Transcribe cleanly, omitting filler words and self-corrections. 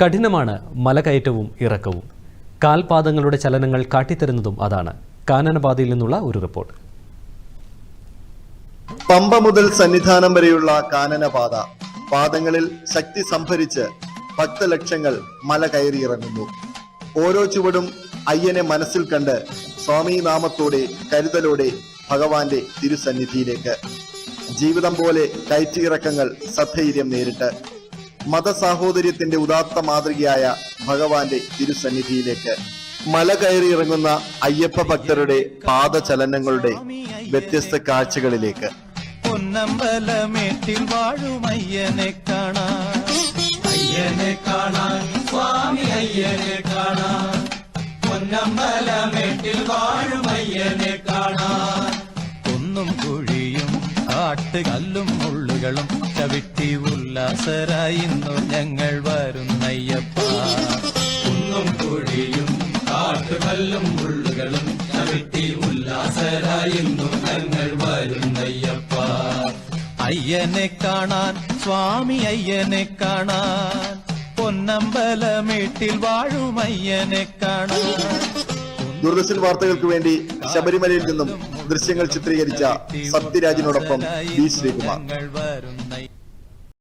കഠിനമാണ് മലകയറ്റവും ഇറക്കവും. കാൽപാദങ്ങളുടെ ചലനങ്ങൾ കാട്ടിത്തരുന്നതും അതാണ്. കാനനപാതയിൽ നിന്നുള്ള ഒരു റിപ്പോർട്ട്. പമ്പ മുതൽ സന്നിധാനം വരെയുള്ള കാനനപാത. പാദങ്ങളിൽ ശക്തി സംഭരിച്ച് ഭക്തലക്ഷങ്ങൾ മല കയറിയിറങ്ങുന്നു. ഓരോ ചുവടും അയ്യനെ മനസ്സിൽ കണ്ട് സ്വാമി നാമത്തോടെ കരുതലോടെ ഭഗവാന്റെ തിരുസന്നിധിയിലേക്ക്. ജീവിതം പോലെ കയറ്റിയിറക്കങ്ങൾ സധൈര്യം നേരിട്ട് മതസാഹോദര്യത്തിന്റെ ഉദാത്ത മാതൃകയായ ഭഗവാന്റെ തിരുസന്നിധിയിലേക്ക് മല കയറിയിറങ്ങുന്ന അയ്യപ്പ ഭക്തരുടെ പാദചലനങ്ങളുടെ വ്യത്യസ്ത കാഴ്ചകളിലേക്ക്. പൊന്നമ്പലമേട്ടിൽ വാഴും അയ്യനെ കാണാൻ, അയ്യനെ കാണാൻ, സ്വാമി അയ്യനെ കാണാൻ. പൊന്നമ്പലമേട്ടിൽ വാഴും അയ്യനെ കാണാൻ. കുന്നും കുഴിയും കാട്ടുകല്ലും മുള്ളുകളും ചവിട്ടി ഉല്ലാസരായിന്നു ഞങ്ങൾ വരുന്നയ്യപ്പ. കുന്നും കുഴിയും കാട്ടുകല്ലും മുള്ളുകളും ചവിട്ടി ഉല്ലാസരായിന്നു ഞങ്ങൾ വരുന്നയ്യപ്പ. അയ്യനെ കാണാൻ, സ്വാമി അയ്യനെ കാണാൻ. പൊന്നമ്പലമേട്ടിൽ വാഴും അയ്യനെ കാണാൻ. ദൂരദർശൻ വാർത്തകൾക്ക് വേണ്ടി ശബരിമലയിൽ നിന്നും ദൃശ്യങ്ങൾ ചിത്രീകരിച്ച സത്യരാജിനോടൊപ്പം ബി ശ്രീകുമാർ.